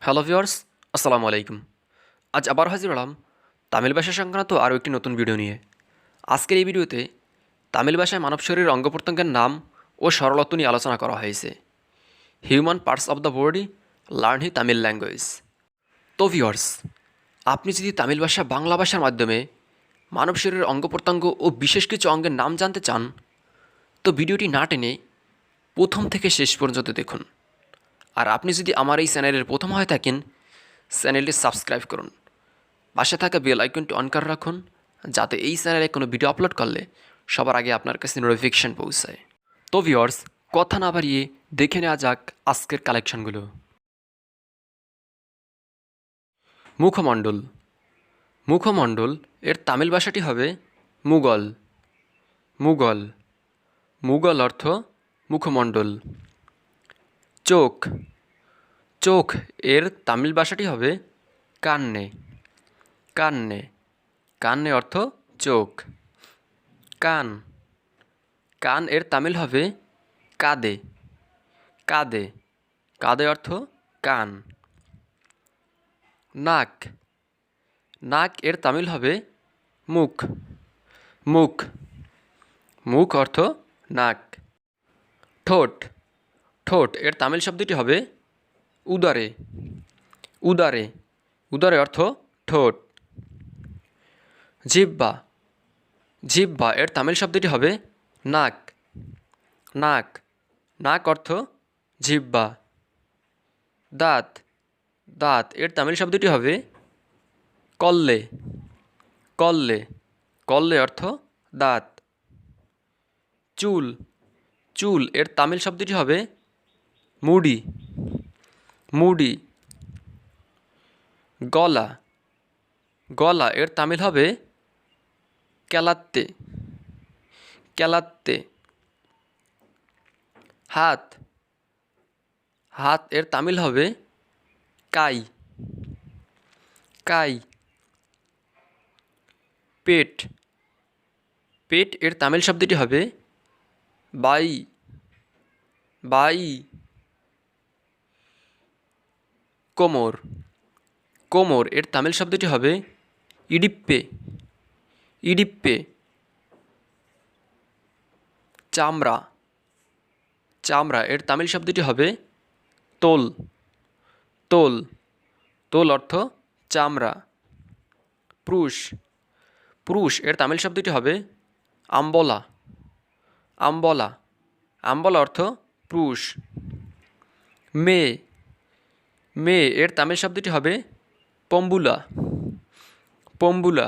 Hello viewers, আসসালামু আলাইকুম। আজ আবার হাজির হলাম তামিল ভাষা সংক্রান্ত আরও একটি নতুন ভিডিও নিয়ে। আজকের এই ভিডিওতে তামিল ভাষায় মানব শরীরের অঙ্গ প্রত্যঙ্গের নাম ও সরলত্ব নিয়ে আলোচনা করা হয়েছে। Human parts of the body learn he Tamil language. তো ভিউয়ার্স, আপনি যদি তামিল ভাষা বাংলা ভাষার মাধ্যমে মানব শরীরের অঙ্গ প্রত্যঙ্গ ও বিশেষ কিছু অঙ্গের নাম জানতে চান, তো ভিডিওটি না টেনে প্রথম থেকে শেষ পর্যন্ত দেখুন। আর আপনি যদি আমার এই চ্যানেলের প্রথম হয়ে থাকেন, চ্যানেলটি সাবস্ক্রাইব করুন, পাশে থাকা বেল আইকনটি অন করে রাখুন, যাতে এই চ্যানেলে কোনো ভিডিও আপলোড করলে সবার আগে আপনার কাছে নোটিফিকেশান পৌঁছায়। তো ভিউয়ার্স, কথা না বাড়িয়ে দেখে নেওয়া যাক আজকের কালেকশনগুলো। মুখমণ্ডল। মুখমণ্ডল এর তামিল ভাষাটি হবে মুগল। মুগল। মুগল অর্থ মুখমণ্ডল। চোখ। চোখ এর তামিল ভাষাটি হবে কান্নে। কান্নে। কান্নে অর্থ চোখ। কান। কান এর তামিল হবে কাদে। কাদে। কাদে অর্থ কান। নাক। নাক এর তামিল হবে মুখ। মুখ। মুখ অর্থ নাক। ঠোঁট। ঠোঁট এর তামিল শব্দটি হবে উদরে। উদরে। উদরে অর্থ ঠোঁট। জিহ্বা। জিহ্বা এর তামিল শব্দটি হবে নাক। নাক। নাক অর্থ জিহ্বা। দাঁত। দাঁত এর তামিল শব্দটি হবে কল্লে। কল্লে। কল্লে অর্থ দাঁত। চুল। চুল এর তামিল শব্দটি হবে মুডি। মুডি। গলা। গলা এর তামিল হবে কেলাত্তে। কেলাত্তে। হাত। হাত এর তামিল হবে কাই। কাই। পেট। পেট এর তামিল শব্দটি হবে বাই। বাই। কোমর। কোমর এর তামিল শব্দটি হবে ইডিপ্পে। ইডিপ্পে। চামড়া। চামড়া এর তামিল শব্দটি হবে তোল। তোল। তোল অর্থ চামড়া। পুরুষ। পুরুষ এর তামিল শব্দটি হবে আম্বলা। আম্বলা। আম্বলা অর্থ পুরুষ। মেয়ে। মেয়ে এর তামিল শব্দটি হবে পম্বুলা। পম্বুলা।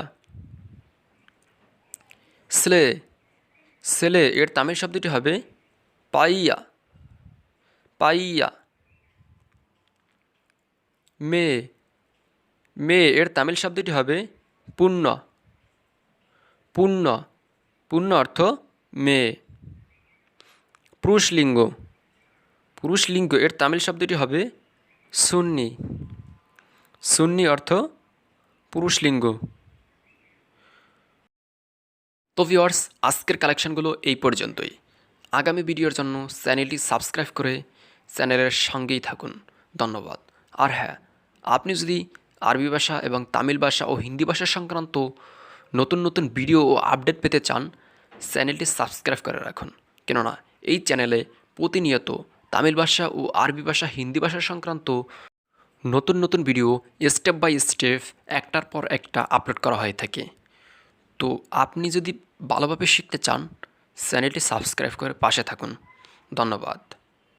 ছেলে। ছেলে এর তামিল শব্দটি হবে পাইয়া। পাইয়া। মেয়ে। মেয়ে এর তামিল শব্দটি হবে পুণ্য। পুণ্য। পুণ্য অর্থ মেয়ে। পুরুষলিঙ্গ। পুরুষলিঙ্গ এর তামিল শব্দটি হবে সুন্নি। সুন্নি অর্থ পুরুষলিঙ্গ। তো ভিউয়ার্স, আজকের কালেকশনগুলো এই পর্যন্তই। আগামী ভিডিওর জন্য চ্যানেলটি সাবস্ক্রাইব করে চ্যানেলের সঙ্গেই থাকুন। ধন্যবাদ। আর হ্যাঁ, আপনি যদি আরবি ভাষা এবং তামিল ভাষা ও হিন্দি ভাষা সংক্রান্ত নতুন নতুন ভিডিও ও আপডেট পেতে চান, চ্যানেলটি সাবস্ক্রাইব করে রাখুন। কেননা এই চ্যানেলে প্রতিনিয়ত তামিল ভাষা ও আরবি ভাষা হিন্দি ভাষা সংক্রান্ত নতুন নতুন ভিডিও স্টেপ বাই স্টেপ একটার পর একটা আপলোড করা হয়ে থাকে। তো আপনি যদি ভালোভাবে শিখতে চান, চ্যানেলটি সাবস্ক্রাইব করে পাশে থাকুন। ধন্যবাদ।